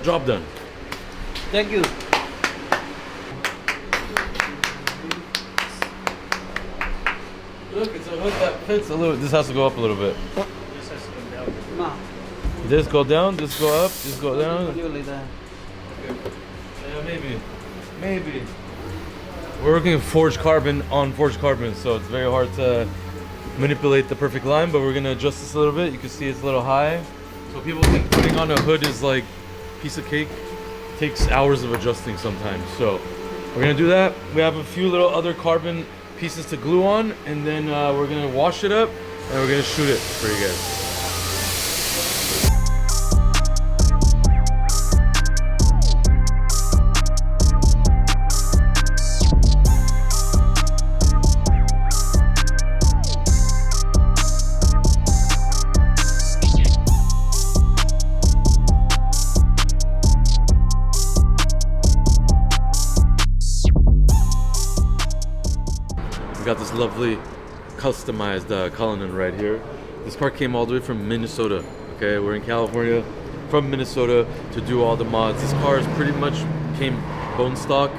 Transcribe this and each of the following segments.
Job done. Thank you. Look, it's a hood that fits a little. This has to go up a little bit. This has to come down. No. This go down, this go up, this go down. Like that. Yeah, maybe. We're working with forged carbon on forged carbon, so it's very hard to manipulate the perfect line, but we're gonna adjust this a little bit. You can see it's a little high. So people think putting on a hood is like a piece of cake. It takes hours of adjusting sometimes. So we're gonna do that. We have a few little other carbon pieces to glue on, and then we're gonna wash it up and we're gonna shoot it for you guys. We got this lovely customized Cullinan right here. This car came all the way from Minnesota. Okay, we're in California, from Minnesota to do all the mods. This car is pretty much came bone stock.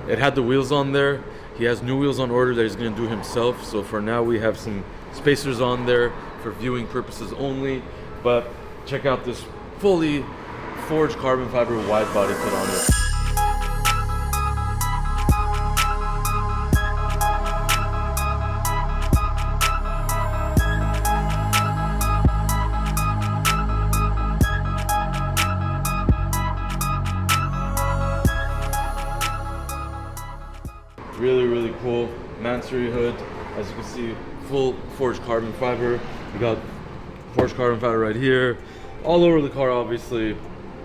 It had the wheels on there. He has new wheels on order that he's gonna do himself. So for now we have some spacers on there for viewing purposes only. But check out this fully forged carbon fiber wide body put on it. Really cool Mansory hood. As you can see, full forged carbon fiber. You got forged carbon fiber right here. All over the car, obviously,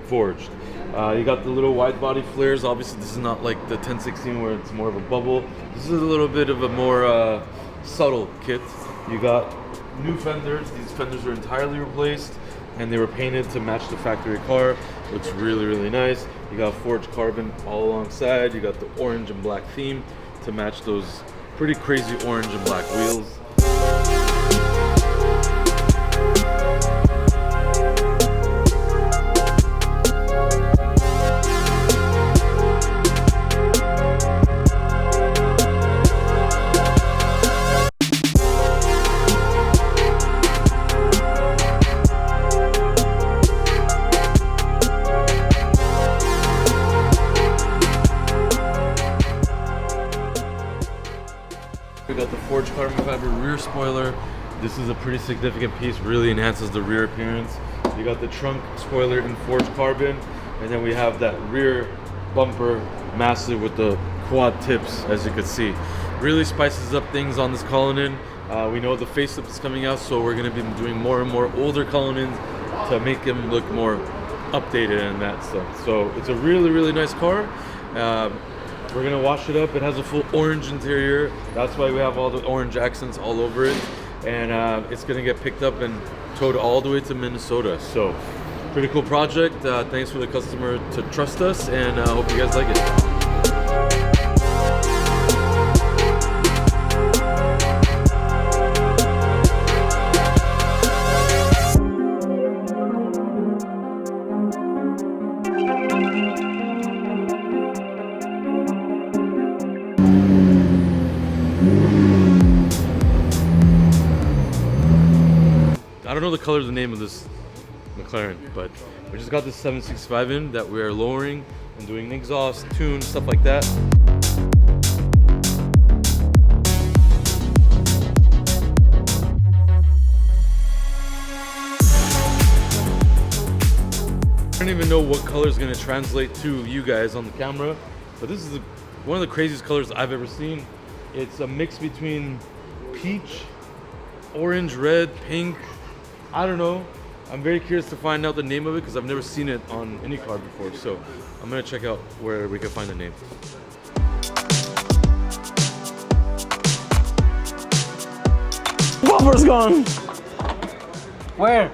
forged. You got the little wide body flares. Obviously, this is not like the 1016 where it's more of a bubble. This is a little bit of a more subtle kit. You got new fenders. These fenders are entirely replaced, and they were painted to match the factory car. Looks really nice. You got forged carbon all alongside. You got the orange and black theme to match those pretty crazy orange and black wheels. We got the forged carbon fiber rear spoiler. This is a pretty significant piece, really enhances the rear appearance. You got the trunk spoiler in forged carbon, and then we have that rear bumper massive with the quad tips, as you can see. Really spices up things on this Cullinan. We know the facelift is coming out, so we're gonna be doing more and more older Cullinans to make them look more updated and that stuff. So it's a really nice car. We're gonna wash it up. It has a full orange interior. That's why we have all the orange accents all over it. And it's gonna get picked up and towed all the way to Minnesota. So pretty cool project. Thanks for the customer to trust us, and I hope you guys like it. I don't know the color of the name of this McLaren, but we just got this 765 in that we are lowering and doing an exhaust, tune, stuff like that. I don't even know what color is going to translate to you guys on the camera, but this is one of the craziest colors I've ever seen. It's a mix between peach, orange, red, pink. I don't know. I'm very curious to find out the name of it because I've never seen it on any car before. So I'm gonna check out where we can find the name. Bumper's gone. Where?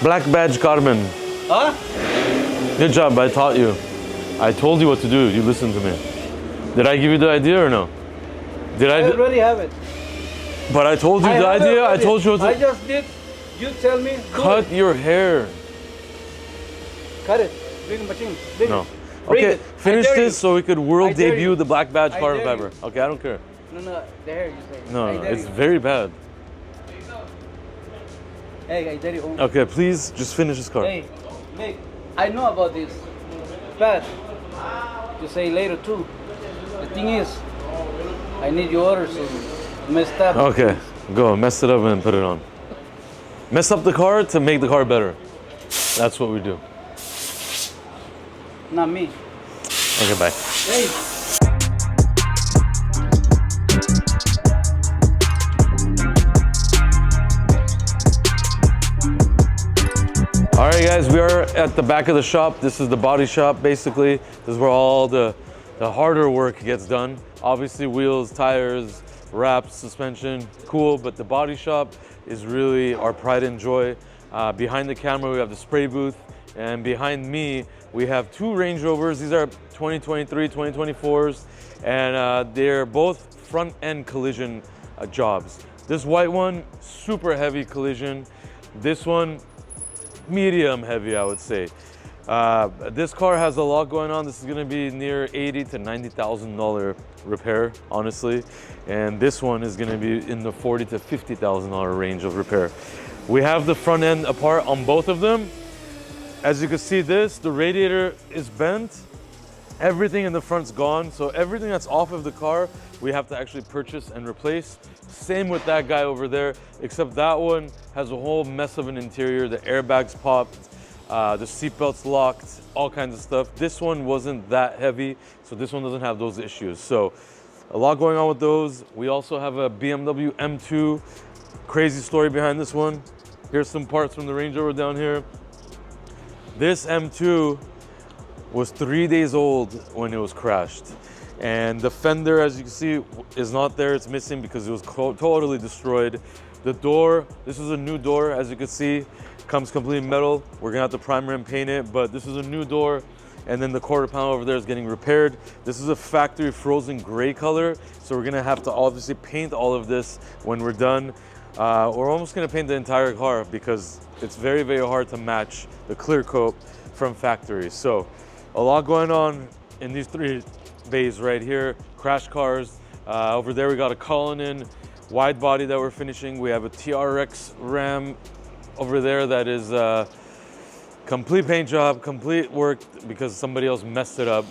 Black badge carbon. Huh? Good job, I taught you. I told you what to do, you listened to me. Did I give you the idea or no? Did I already have it. But I told you the idea, I told you what to... I just did You tell me. Cut your hair. Cut it. Bring the machine. Bring No. it. Bring Okay, it. finish this so we could world dare debut you. the black badge I carbon dare fiber. you. Okay, I don't care. No, the hair you say. No, I dare it's you. very bad. Hey, I dare you. Okay, please just finish this car. Hey, Nick, I know about this. But you say later too. The thing is, I need your orders so messed up. Okay, go mess it up and put it on. Mess up the car to make the car better. That's what we do. Not me. Okay, bye. Hey. All right, guys, we are at the back of the shop. This is the body shop, basically. This is where all the harder work gets done. Obviously, wheels, tires, wraps, suspension, cool, but the body shop is really our pride and joy. Behind the camera, we have the spray booth, and behind me, we have two Range Rovers. These are 2023, 2024s, and they're both front-end collision jobs. This white one, super heavy collision. This one, medium heavy, I would say. This car has a lot going on. This is going to be near $80,000 to $90,000 repair, honestly, and this one is going to be in the $40,000 to $50,000 range of repair. We have the front end apart on both of them. As you can see, the radiator is bent. Everything in the front's gone, so everything that's off of the car we have to actually purchase and replace. Same with that guy over there, except that one has a whole mess of an interior. The airbags popped, the seatbelt's locked, all kinds of stuff. This one wasn't that heavy, so this one doesn't have those issues. So a lot going on with those. We also have a BMW M2. Crazy story behind this one. Here's some parts from the Range Rover down here. This M2 was 3 days old when it was crashed. And the fender, as you can see, is not there. It's missing because it was totally destroyed. The door, this is a new door, as you can see, comes completely metal. We're gonna have to primer and paint it, but this is a new door. And then the quarter panel over there is getting repaired. This is a factory frozen gray color, so we're gonna have to obviously paint all of this when we're done. We're almost gonna paint the entire car because it's very, very hard to match the clear coat from factory. So a lot going on in these three bays right here. Crash cars. Over there we got a Cullinan wide body that we're finishing. We have a TRX Ram over there that is complete paint job, complete work because somebody else messed it up.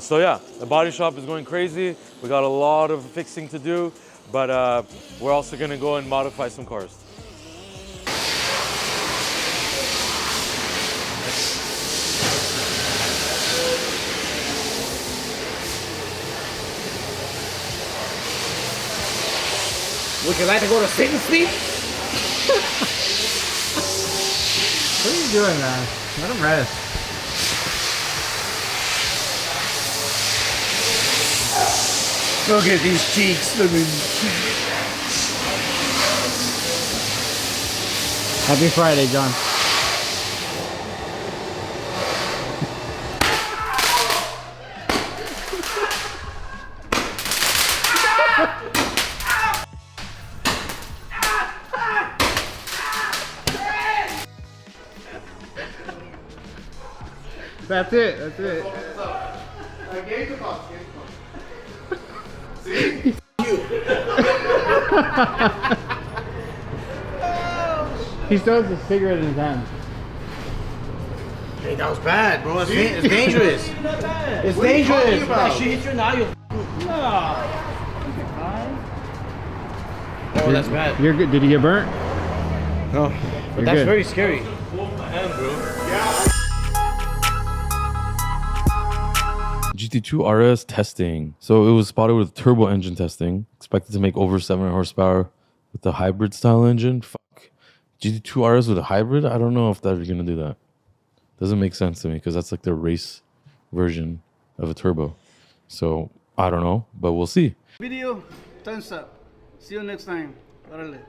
So yeah, the body shop is going crazy. We got a lot of fixing to do, but we're also gonna go and modify some cars. Would you like to go to Satan Sleep? What are you doing, man? Let him rest. Look at these cheeks. Look at these cheeks. Happy Friday, John. That's it. That's it. See? He still has a cigarette in his hand. Hey, that was bad, bro. It's dangerous. It's dangerous. That shit hit you now. You. Oh, that's bad. You're good. Did you get burnt? No, but You're that's good. very scary. GT2 RS testing. So it was spotted with turbo engine testing, expected to make over 700 horsepower with the hybrid style engine. Fuck. GT2 RS with a hybrid? I don't know if they're gonna do that. Doesn't make sense to me because that's like the race version of a turbo. So I don't know, but we'll see. Video, thumbs up. See you next time. Órale.